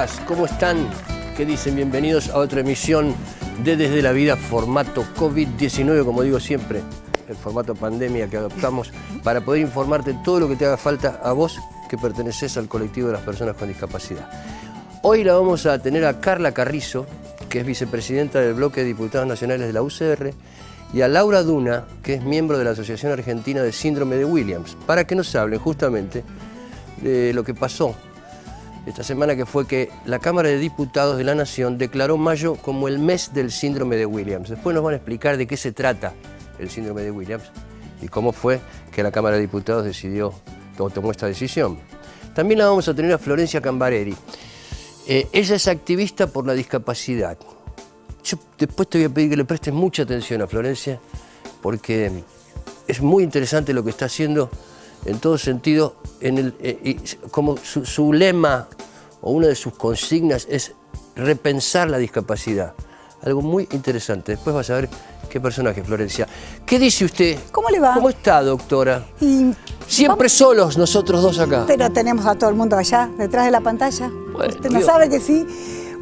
días, ¿cómo están? ¿Qué dicen? Bienvenidos a otra emisión de Desde la Vida, formato COVID-19, como digo siempre, el formato pandemia que adoptamos para poder informarte todo lo que te haga falta a vos que perteneces al colectivo de las personas con discapacidad. Hoy la vamos a tener a Carla Carrizo, que es vicepresidenta del bloque de diputados nacionales de la UCR, y a Laura Duna, que es miembro de la Asociación Argentina de Síndrome de Williams, para que nos hablen justamente de lo que pasó esta semana, que fue que la Cámara de Diputados de la Nación declaró mayo como el mes del síndrome de Williams. Después nos van a explicar de qué se trata el síndrome de Williams y cómo fue que la Cámara de Diputados tomó esta decisión. También la vamos a tener a Florencia Cambareri. Ella es activista por la discapacidad. Yo después te voy a pedir que le prestes mucha atención a Florencia, porque es muy interesante lo que está haciendo en todo sentido. Como su lema o una de sus consignas es repensar la discapacidad. Algo muy interesante. Después vas a ver qué personaje, Florencia. ¿Qué dice usted? ¿Cómo le va? ¿Cómo está, doctora? Siempre ¿Vamos? Solos nosotros dos acá. Pero tenemos a todo el mundo allá, detrás de la pantalla. Bueno, Usted no sabe que sí.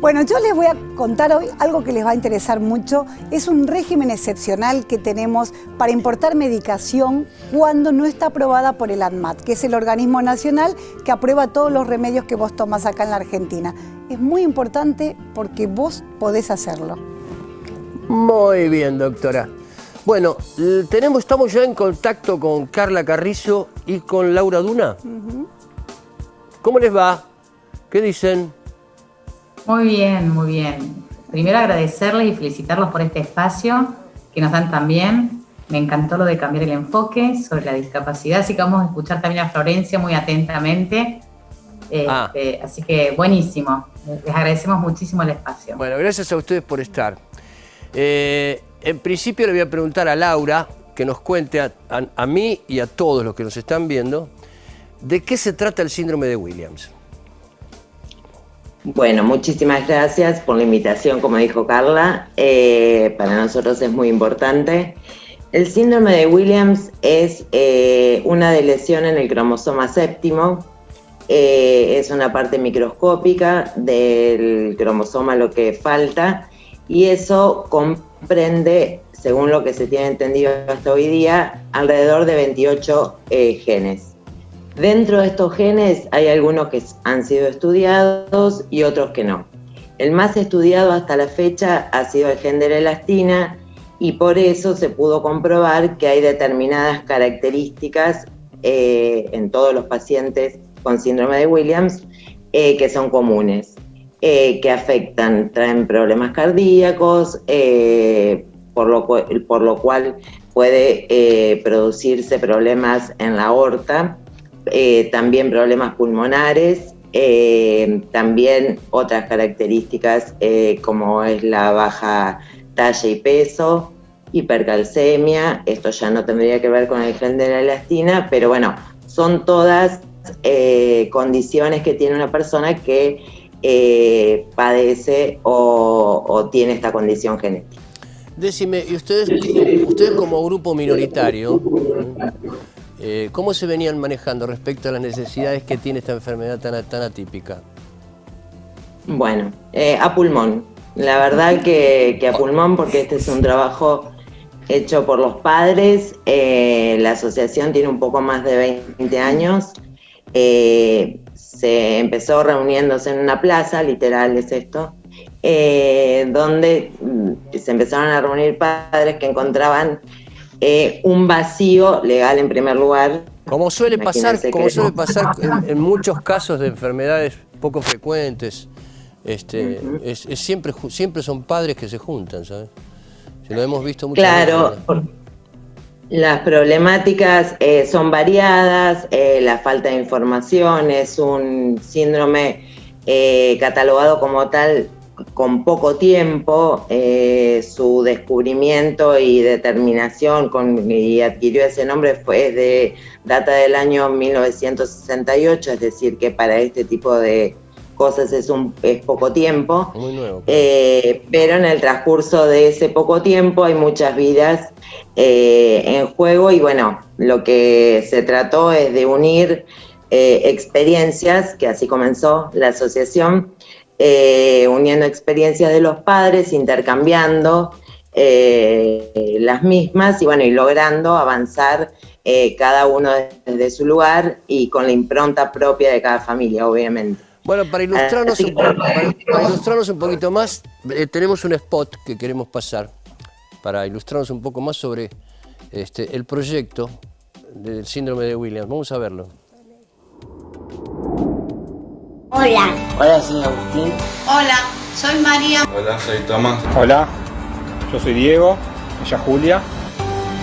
Bueno, yo les voy a contar hoy algo que les va a interesar mucho. Es un régimen excepcional que tenemos para importar medicación cuando no está aprobada por el ANMAT, que es el organismo nacional que aprueba todos los remedios que vos tomás acá en la Argentina. Es muy importante porque vos podés hacerlo. Muy bien, doctora. Bueno, estamos ya en contacto con Carla Carrizo y con Laura Duna. ¿Cómo les va? ¿Qué dicen? Muy bien, muy bien. Primero agradecerles y felicitarlos por este espacio que nos dan también. Me encantó lo de cambiar el enfoque sobre la discapacidad, así que vamos a escuchar también a Florencia muy atentamente. Así que buenísimo. Les agradecemos muchísimo el espacio. Bueno, gracias a ustedes por estar. En principio le voy a preguntar a Laura que nos cuente a mí y a todos los que nos están viendo de qué se trata el síndrome de Williams. Bueno, muchísimas gracias por la invitación, como dijo Carla. Para nosotros es muy importante. El síndrome de Williams es una lesión en el cromosoma séptimo. Es una parte microscópica del cromosoma lo que falta, y eso comprende, según lo que se tiene entendido hasta hoy día, alrededor de 28 genes. Dentro de estos genes hay algunos que han sido estudiados y otros que no. El más estudiado hasta la fecha ha sido el gen de la elastina, y por eso se pudo comprobar que hay determinadas características en todos los pacientes con síndrome de Williams que son comunes, que afectan, traen problemas cardíacos, por lo cual puede producirse problemas en la aorta, también problemas pulmonares, también otras características como es la baja talla y peso, hipercalcemia. Esto ya no tendría que ver con el gen de la elastina, pero bueno, son todas condiciones que tiene una persona que padece o tiene esta condición genética. Decime, y ustedes como grupo minoritario, ¿cómo se venían manejando respecto a las necesidades que tiene esta enfermedad tan atípica? Bueno, a pulmón. La verdad que a pulmón, porque este es un trabajo hecho por los padres. La asociación tiene un poco más de 20 años. Se empezó reuniéndose en una plaza, literal es esto, donde se empezaron a reunir padres que encontraban un vacío legal en primer lugar. Como suele pasar en muchos casos de enfermedades poco frecuentes, siempre son padres que se juntan, ¿sabes? Lo hemos visto muchas veces. Claro, las problemáticas son variadas, la falta de información, es un síndrome catalogado como tal con poco tiempo. Su descubrimiento y determinación y adquirió ese nombre data del año 1968, es decir que para este tipo de cosas es poco tiempo. Muy nuevo. Pero en el transcurso de ese poco tiempo hay muchas vidas en juego, y bueno, lo que se trató es de unir experiencias, que así comenzó la asociación, uniendo experiencias de los padres, intercambiando las mismas y bueno, y logrando avanzar cada uno desde su lugar y con la impronta propia de cada familia, obviamente. Bueno, para ilustrarnos un poquito más, tenemos un spot que queremos pasar para ilustrarnos un poco más sobre el proyecto del síndrome de Williams. Vamos a verlo. Hola. Hola, soy Agustín. Hola, soy María. Hola, soy Tomás. Hola, yo soy Diego, ella Julia.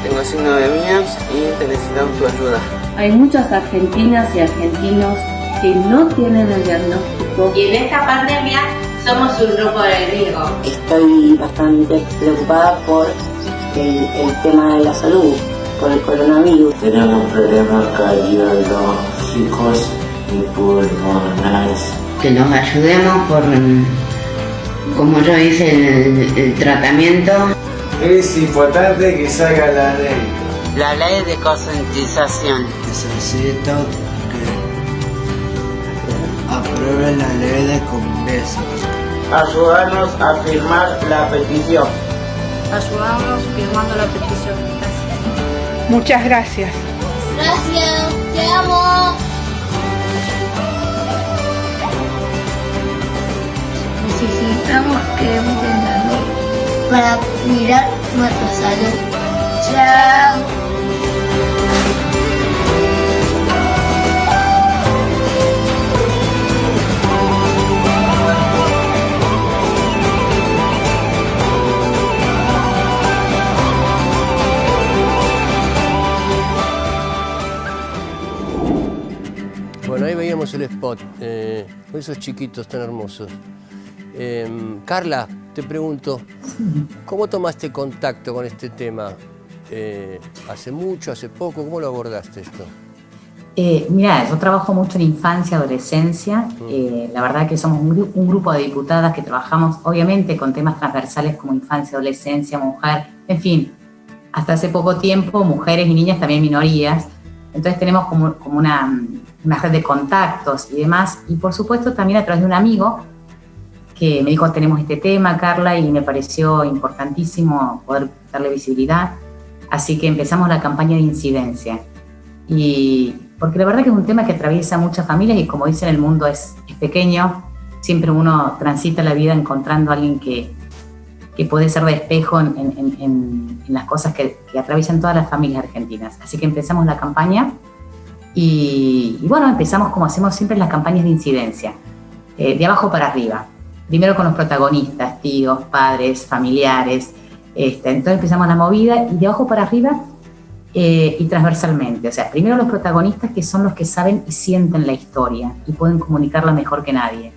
Tengo síndrome de Williams y necesitamos tu ayuda. Hay muchas argentinas y argentinos que no tienen el diagnóstico. Y en esta pandemia somos un grupo de riesgo. Estoy bastante preocupada por el tema de la salud, por el coronavirus. Tenemos problemas cardiológicos y pulmonares. Que nos ayudemos como yo hice el tratamiento. Es importante que salga la ley. La ley de concientización. Necesito que aprueben la ley de Congreso. Ayudarnos a firmar la petición. Ayudarnos firmando la petición. Gracias. Muchas gracias. Gracias, te amo. Necesitamos que entren la ley para mirar nuestra salud. Chao. Bueno, ahí veíamos el spot, con esos chiquitos tan hermosos. Carla, te pregunto, ¿cómo tomaste contacto con este tema? ¿Hace mucho, hace poco? ¿Cómo lo abordaste esto? Mira, yo trabajo mucho en infancia, adolescencia. La verdad que somos un grupo de diputadas que trabajamos, obviamente, con temas transversales como infancia, adolescencia, mujer, en fin. Hasta hace poco tiempo, mujeres y niñas, también minorías. Entonces tenemos como una red de contactos y demás. Y por supuesto también a través de un amigo que me dijo, tenemos este tema, Carla, y me pareció importantísimo poder darle visibilidad. Así que empezamos la campaña de incidencia. Y porque la verdad que es un tema que atraviesa muchas familias y como dicen, el mundo es pequeño. Siempre uno transita la vida encontrando a alguien que puede ser de espejo en las cosas que atraviesan todas las familias argentinas. Así que empezamos la campaña y bueno, empezamos como hacemos siempre las campañas de incidencia, de abajo para arriba. Primero con los protagonistas, tíos, padres, familiares. Entonces empezamos la movida y de abajo para arriba y transversalmente. O sea, primero los protagonistas, que son los que saben y sienten la historia y pueden comunicarla mejor que nadie.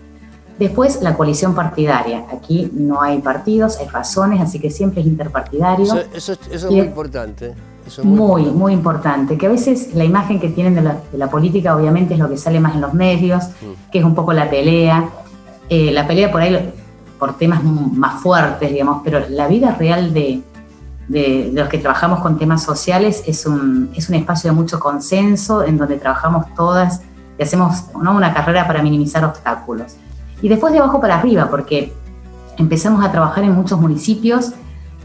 Después la coalición partidaria. Aquí no hay partidos, hay razones, así que siempre es interpartidario. Eso es muy importante. Eso es muy importante. Que a veces la imagen que tienen de la política obviamente es lo que sale más en los medios, que es un poco la pelea. La pelea por ahí por temas más fuertes, digamos, pero la vida real de los que trabajamos con temas sociales es un espacio de mucho consenso, en donde trabajamos todas y hacemos, ¿no?, una carrera para minimizar obstáculos. Y después de abajo para arriba, porque empezamos a trabajar en muchos municipios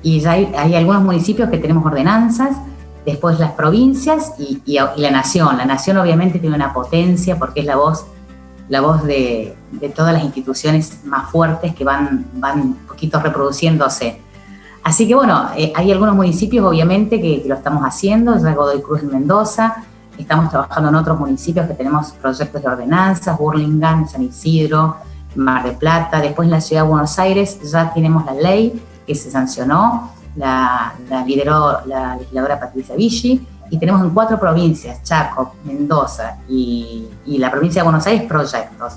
y ya hay algunos municipios que tenemos ordenanzas, después las provincias y la nación. La nación obviamente tiene una potencia porque es la voz de todas las instituciones más fuertes que van un poquito reproduciéndose. Así que bueno, hay algunos municipios obviamente que lo estamos haciendo, ya Godoy Cruz en Mendoza, estamos trabajando en otros municipios que tenemos proyectos de ordenanzas, Burlingame, San Isidro, Mar del Plata. Después en la ciudad de Buenos Aires ya tenemos la ley que se sancionó, la lideró la legisladora Patricia Viggi, y tenemos en 4 provincias, Chaco, Mendoza y la provincia de Buenos Aires, proyectos.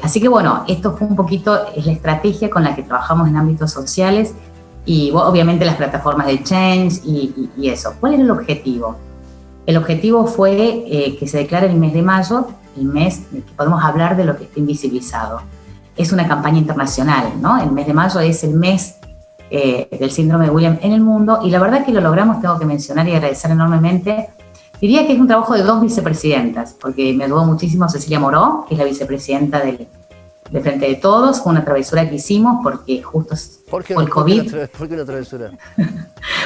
Así que bueno, esto fue un poquito, es la estrategia con la que trabajamos en ámbitos sociales y obviamente las plataformas de Change y eso. ¿Cuál era el objetivo? El objetivo fue que se declare el mes de mayo, el mes en que podemos hablar de lo que está invisibilizado. Es una campaña internacional, ¿no? El mes de mayo es el mes del síndrome de Williams en el mundo, y la verdad que lo logramos, tengo que mencionar y agradecer enormemente. Diría que es un trabajo de 2 vicepresidentas, porque me ayudó muchísimo Cecilia Moró, que es la vicepresidenta del de frente de todos. Fue una travesura que hicimos porque justo ¿Por qué el COVID. ¿Por qué una travesura?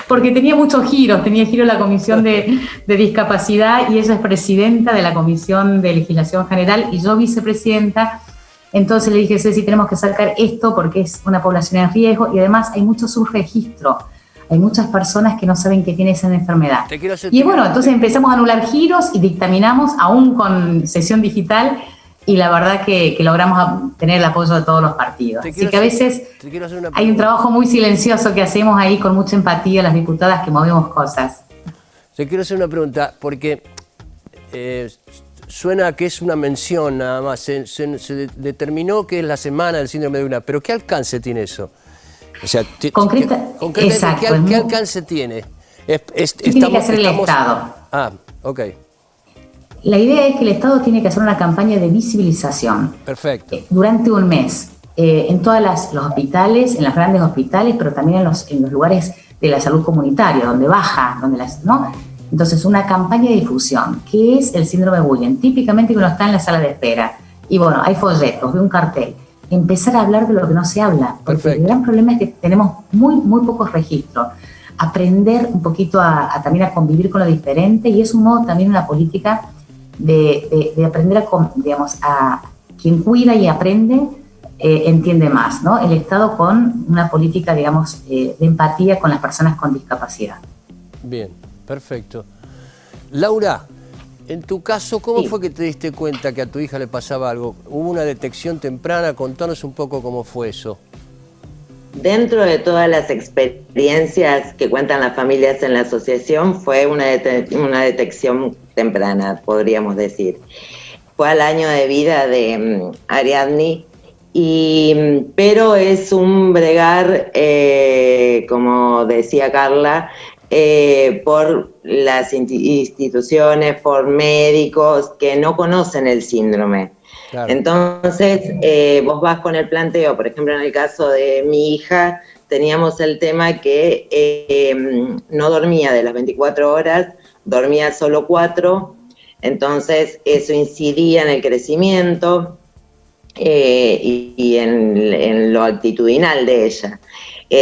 Porque tenía muchos giros, tenía giro la Comisión de Discapacidad y ella es presidenta de la Comisión de Legislación General y yo vicepresidenta. Entonces le dije, Ceci, tenemos que sacar esto porque es una población en riesgo y además hay mucho subregistro. Hay muchas personas que no saben que tienen esa enfermedad. Y bueno, entonces empezamos a anular giros y dictaminamos aún con sesión digital y la verdad que logramos tener el apoyo de todos los partidos. Así que a veces hay un trabajo muy silencioso que hacemos ahí con mucha empatía las diputadas que movemos cosas. Te quiero hacer una pregunta, porque suena que es una mención nada más. Se determinó que es la semana del síndrome de Williams, pero ¿qué alcance tiene eso? O sea, concretamente, exacto, ¿qué alcance tiene? ¿Qué tiene que hacer el Estado? Ah, ok. La idea es que el Estado tiene que hacer una campaña de visibilización. Perfecto. Durante un mes, en todos los hospitales, en los grandes hospitales, pero también en los lugares de la salud comunitaria, donde baja, ¿no? Entonces, una campaña de difusión. ¿Qué es el síndrome de Williams? Típicamente uno está en la sala de espera y bueno, hay folletos, ve un cartel. Empezar a hablar de lo que no se habla. Porque el gran problema es que tenemos muy pocos registros. Aprender un poquito también a convivir con lo diferente y es un modo también una política de aprender a quien cuida y aprende entiende más, ¿no? El Estado con una política, digamos, de empatía con las personas con discapacidad. Bien, perfecto. Laura, en tu caso, ¿cómo fue que te diste cuenta que a tu hija le pasaba algo? ¿Hubo una detección temprana? Contanos un poco cómo fue eso. Dentro de todas las experiencias que cuentan las familias en la asociación, fue una detección temprana, podríamos decir. Fue al año de vida de Ariadne, pero es un bregar, como decía Carla, por las instituciones, por médicos que no conocen el síndrome. Claro. Entonces, vos vas con el planteo, por ejemplo, en el caso de mi hija, teníamos el tema que no dormía de las 24 horas, dormía solo 4, entonces eso incidía en el crecimiento y en lo actitudinal de ella.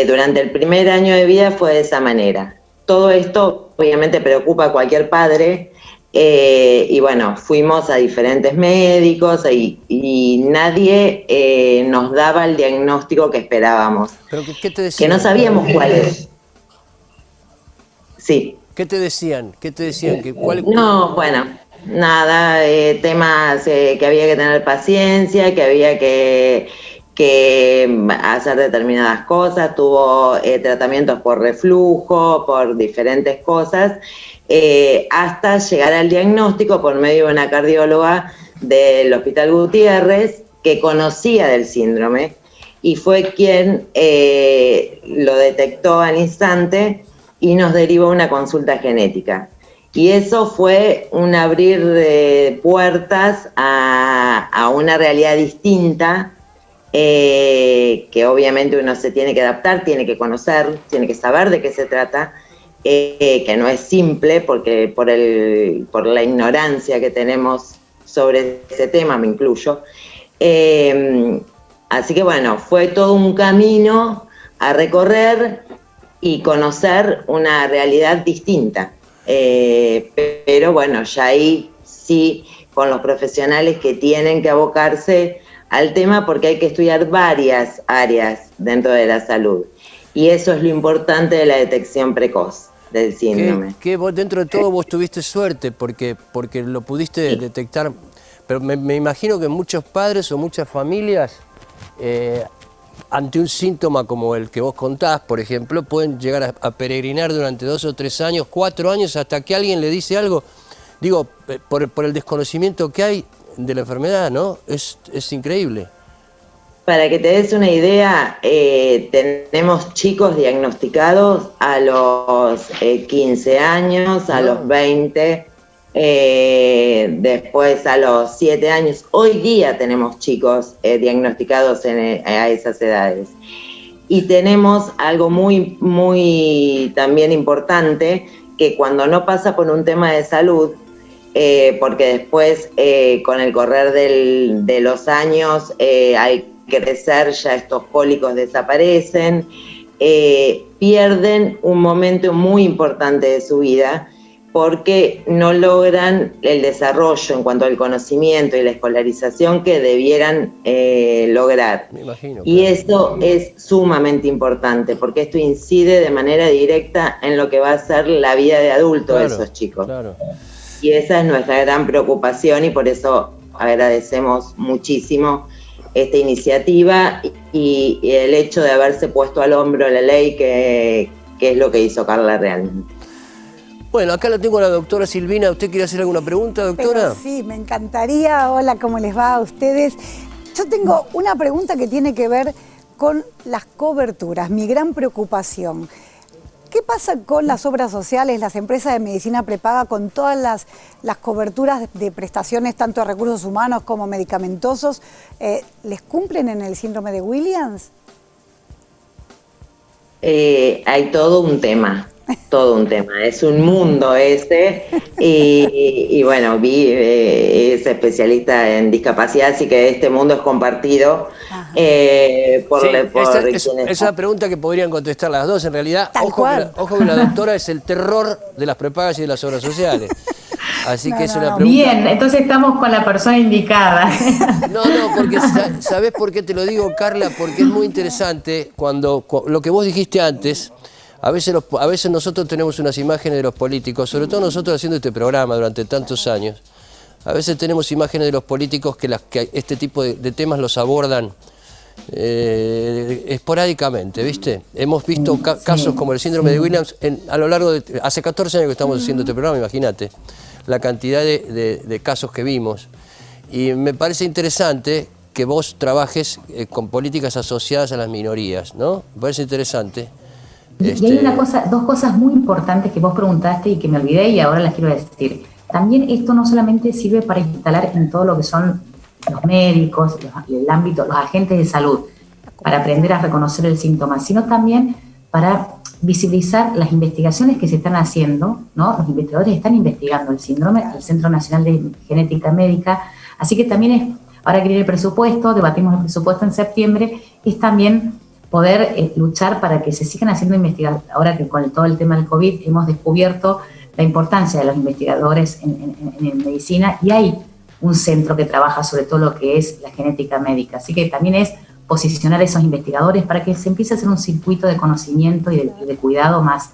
Durante el primer año de vida fue de esa manera. Todo esto obviamente preocupa a cualquier padre, y bueno, fuimos a diferentes médicos y nadie nos daba el diagnóstico que esperábamos. ¿Pero qué te decían? Que no sabíamos cuál es. Sí. ¿Qué te decían? No, bueno, nada, temas que había que tener paciencia, que había que hacer determinadas cosas, tuvo tratamientos por reflujo, por diferentes cosas, hasta llegar al diagnóstico por medio de una cardióloga del Hospital Gutiérrez que conocía del síndrome y fue quien lo detectó al instante y nos derivó a una consulta genética. Y eso fue un abrir de puertas a una realidad distinta, que obviamente uno se tiene que adaptar, tiene que conocer, tiene que saber de qué se trata, que no es simple porque por la ignorancia que tenemos sobre ese tema, me incluyo. Así que bueno, fue todo un camino a recorrer y conocer una realidad distinta. Pero bueno, ya ahí sí, con los profesionales que tienen que abocarse al tema porque hay que estudiar varias áreas dentro de la salud. Y eso es lo importante de la detección precoz del síndrome. Que vos dentro de todo vos tuviste suerte porque lo pudiste detectar, pero me imagino que muchos padres o muchas familias ante un síntoma como el que vos contás, por ejemplo, pueden llegar a peregrinar durante 2 o 3 años, 4 años, hasta que alguien le dice algo, digo, por el desconocimiento que hay de la enfermedad, ¿no? Es increíble. Para que te des una idea, tenemos chicos diagnosticados a los 15 años, a los 20, después a los 7 años. Hoy día tenemos chicos diagnosticados a esas edades. Y tenemos algo muy también importante, que cuando no pasa por un tema de salud, porque después, con el correr de los años, al crecer ya estos cólicos desaparecen, pierden un momento muy importante de su vida porque no logran el desarrollo en cuanto al conocimiento y la escolarización que debieran lograr. Me imagino, y eso es sumamente importante porque esto incide de manera directa en lo que va a ser la vida de adulto de esos chicos. Claro. Y esa es nuestra gran preocupación y por eso agradecemos muchísimo esta iniciativa y el hecho de haberse puesto al hombro la ley, que es lo que hizo Carla realmente. Bueno, acá la tengo a la doctora Silvina. ¿Usted quiere hacer alguna pregunta, doctora? Pero sí, me encantaría. Hola, ¿cómo les va a ustedes? Yo tengo una pregunta que tiene que ver con las coberturas, mi gran preocupación. ¿Qué pasa con las obras sociales, las empresas de medicina prepaga, con todas las coberturas de prestaciones, tanto de recursos humanos como medicamentosos? ¿Les cumplen en el síndrome de Williams? Hay todo un tema, es un mundo ese, y bueno, es especialista en discapacidad, así que este mundo es compartido por es una pregunta que podrían contestar las dos, en realidad. Ojo que la doctora es el terror de las prepagas y de las obras sociales. Así que es una pregunta. Bien, entonces estamos con la persona indicada. No, porque ¿sabés por qué te lo digo, Carla? Porque es muy interesante cuando lo que vos dijiste antes. A veces nosotros tenemos unas imágenes de los políticos, sobre todo nosotros haciendo este programa durante tantos años. A veces tenemos imágenes de los políticos que este tipo de temas los abordan esporádicamente, ¿viste? Hemos visto casos como el síndrome de Williams a lo largo de... Hace 14 años que estamos haciendo este programa, imagínate la cantidad de casos que vimos. Y me parece interesante que vos trabajes con políticas asociadas a las minorías, ¿no? Me parece interesante. Y hay dos cosas muy importantes que vos preguntaste y que me olvidé y ahora las quiero decir. También esto no solamente sirve para instalar en todo lo que son los médicos, el ámbito, los agentes de salud, para aprender a reconocer el síntoma, sino también para visibilizar las investigaciones que se están haciendo, ¿no? Los investigadores están investigando el síndrome, el Centro Nacional de Genética Médica, así que también ahora que viene el presupuesto, debatimos el presupuesto en septiembre, es también poder luchar para que se sigan haciendo investigaciones. Ahora que con todo el tema del COVID hemos descubierto la importancia de los investigadores en medicina y hay un centro que trabaja sobre todo lo que es la genética médica. Así que también es posicionar a esos investigadores para que se empiece a hacer un circuito de conocimiento y de cuidado más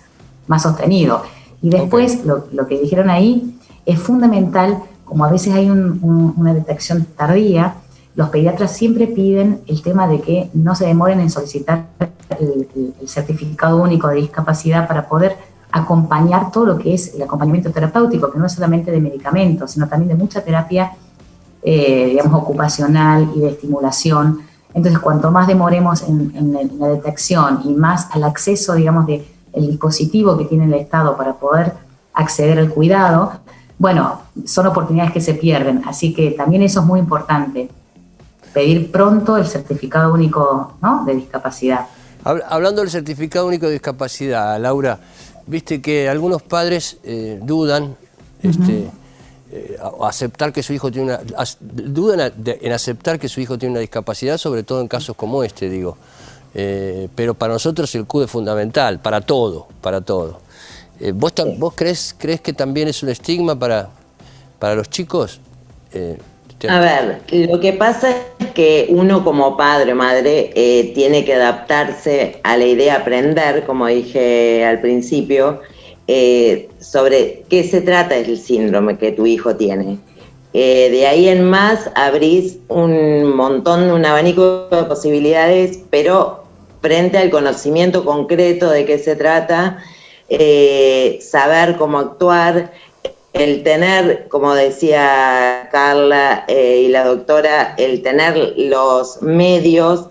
sostenido. Y después, lo que dijeron ahí es fundamental, como a veces hay una detección tardía, los pediatras siempre piden el tema de que no se demoren en solicitar el certificado único de discapacidad para poder acompañar todo lo que es el acompañamiento terapéutico, que no es solamente de medicamentos, sino también de mucha terapia, digamos, ocupacional y de estimulación. Entonces, cuanto más demoremos en la detección y más al acceso, digamos, del dispositivo que tiene el Estado para poder acceder al cuidado, bueno, son oportunidades que se pierden. Así que también eso es muy importante, pedir pronto el certificado único, ¿no?, de discapacidad. Hablando del certificado único de discapacidad, Laura, viste que algunos padres dudan aceptar que su hijo tiene dudan en aceptar que su hijo tiene una discapacidad, sobre todo en casos como este, digo. Pero para nosotros el CUD es fundamental, para todo. ¿Vos crees que también es un estigma para los chicos? A ver, lo que pasa es que uno como padre o madre tiene que adaptarse a la idea de aprender, como dije al principio, sobre qué se trata el síndrome que tu hijo tiene. De ahí en más abrís un abanico de posibilidades, pero frente al conocimiento concreto de qué se trata, saber cómo actuar, el tener, como decía Carla y la doctora, el tener los medios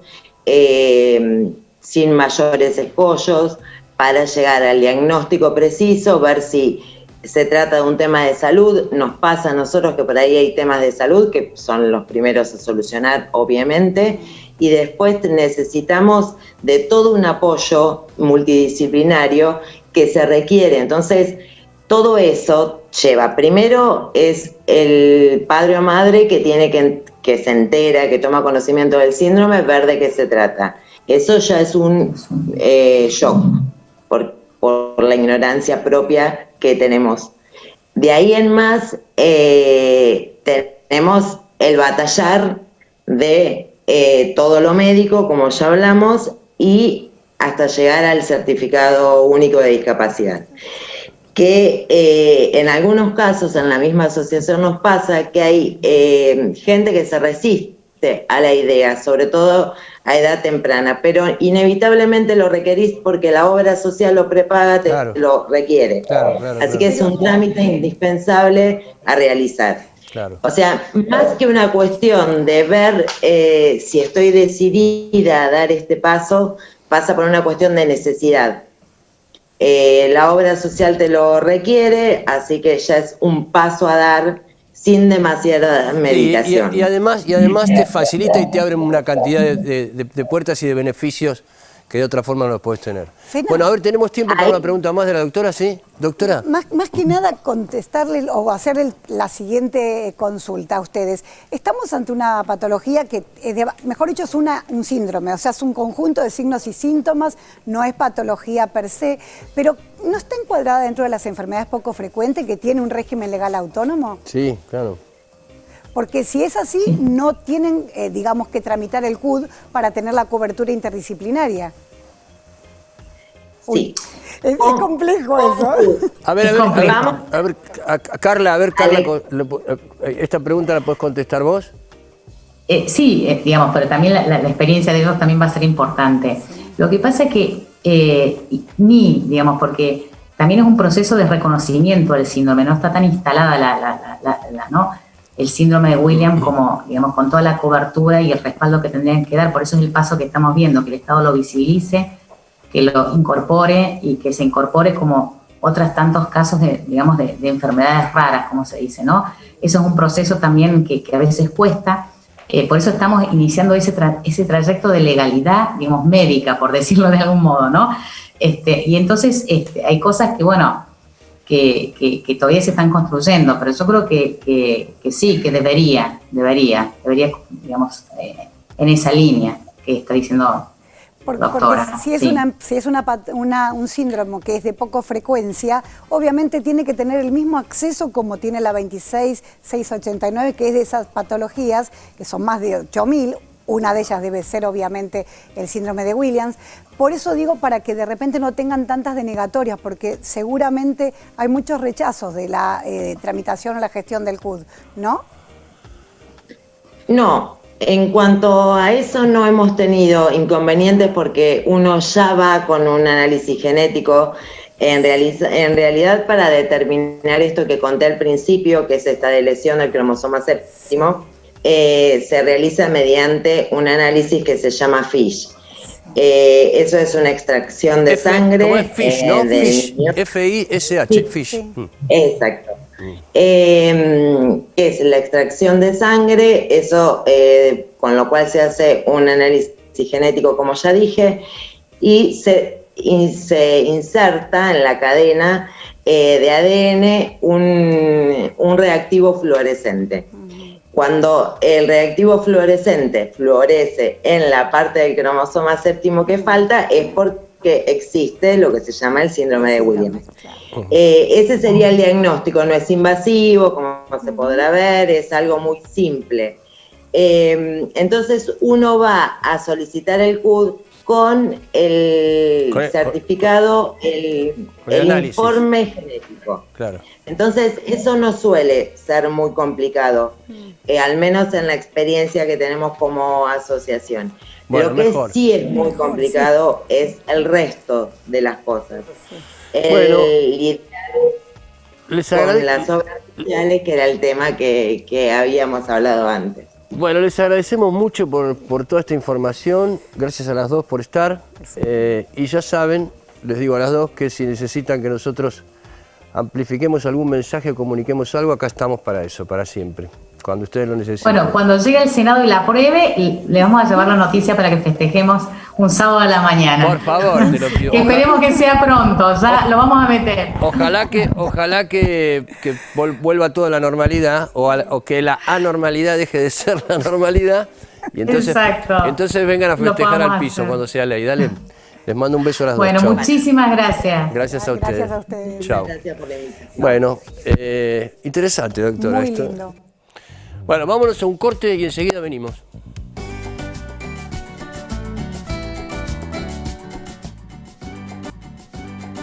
sin mayores escollos para llegar al diagnóstico preciso, ver si se trata de un tema de salud. Nos pasa a nosotros que por ahí hay temas de salud que son los primeros a solucionar, obviamente, y después necesitamos de todo un apoyo multidisciplinario que se requiere. Entonces, todo eso lleva. Primero es el padre o madre que tiene que se entera, que toma conocimiento del síndrome, ver de qué se trata. Eso ya es un shock por la ignorancia propia que tenemos. De ahí en más tenemos el batallar de todo lo médico, como ya hablamos, y hasta llegar al certificado único de discapacidad. Que en algunos casos en la misma asociación nos pasa que hay gente que se resiste a la idea, sobre todo a edad temprana, pero inevitablemente lo requerís porque la obra social lo prepaga, te lo requiere. Así que es un trámite indispensable a realizar. O sea, más que una cuestión de ver si estoy decidida a dar este paso, pasa por una cuestión de necesidad. La obra social te lo requiere, así que ya es un paso a dar sin demasiada medicación. Y además te facilita y te abre una cantidad de puertas y de beneficios que de otra forma no los podés tener. Bueno, a ver, tenemos tiempo para una pregunta más de la doctora, ¿sí? Doctora. Más que nada contestarle o hacerle la siguiente consulta a ustedes. Estamos ante una patología que, mejor dicho, es un síndrome, o sea, es un conjunto de signos y síntomas, no es patología per se, pero ¿no está encuadrada dentro de las enfermedades poco frecuentes que tiene un régimen legal autónomo? Sí, claro. Porque si es así, no tienen, digamos, que tramitar el CUD para tener la cobertura interdisciplinaria. Sí. Es complejo eso. A ver, Carla, ¿esta pregunta la podés contestar vos? Sí, digamos, pero también la experiencia de ellos también va a ser importante. Lo que pasa es que digamos, porque también es un proceso de reconocimiento del síndrome, no está tan instalada ¿no? el síndrome de Williams como, digamos, con toda la cobertura y el respaldo que tendrían que dar. Por eso es el paso que estamos viendo, que el Estado lo visibilice, que lo incorpore y que se incorpore como otros tantos casos de enfermedades raras, como se dice, ¿no? Eso es un proceso también que a veces cuesta. Por eso estamos iniciando ese trayecto de legalidad, digamos, médica, por decirlo de algún modo, ¿no? Y entonces hay cosas que, bueno, que todavía se están construyendo, pero yo creo que sí, que debería, digamos, en esa línea que está diciendo doctora. Porque si es un síndrome que es de poca frecuencia, obviamente tiene que tener el mismo acceso como tiene la 26689, que es de esas patologías, que son más de 8.000, una de ellas debe ser obviamente el síndrome de Williams. Por eso digo, para que de repente no tengan tantas denegatorias, porque seguramente hay muchos rechazos de la tramitación o la gestión del CUD, ¿no? No, en cuanto a eso no hemos tenido inconvenientes porque uno ya va con un análisis genético. En realidad, para determinar esto que conté al principio, que es esta de lesión del cromosoma séptimo, se realiza mediante un análisis que se llama FISH. Eso es una extracción de sangre. ¿Cómo es FISH, no? FISH. F-I-S-H, FISH. Exacto. Es la extracción de sangre, eso con lo cual se hace un análisis genético, como ya dije, y se inserta en la cadena de ADN un reactivo fluorescente. Cuando el reactivo fluorescente florece en la parte del cromosoma séptimo que falta, es porque existe lo que se llama el síndrome de Williams. Ese sería el diagnóstico, no es invasivo, como se podrá ver, es algo muy simple. Entonces uno va a solicitar el CUD con el certificado, el informe genético. Claro. Entonces eso no suele ser muy complicado, al menos en la experiencia que tenemos como asociación. Bueno, Lo que sí es muy complicado es el resto de las cosas. Con las obras sociales, que era el tema que habíamos hablado antes. Bueno, les agradecemos mucho por toda esta información. Gracias a las dos por estar. Y ya saben, les digo a las dos, que si necesitan que nosotros amplifiquemos algún mensaje, comuniquemos algo, acá estamos para eso, para siempre, cuando ustedes lo necesiten. Bueno, cuando llegue el Senado y la apruebe, le vamos a llevar la noticia para que festejemos un sábado a la mañana. Por favor, te lo pido. Que esperemos que sea pronto, ya lo vamos a meter. Ojalá que vuelva toda la normalidad o que la anormalidad deje de ser la normalidad y entonces vengan a festejar al piso cuando sea ley. Dale, les mando un beso a las dos. Bueno, Chau. muchísimas gracias. Gracias a ustedes. Gracias a ustedes. Chao. Gracias por la invitación. Bueno, interesante, doctora. Muy esto. lindo. Bueno, vámonos a un corte y enseguida venimos.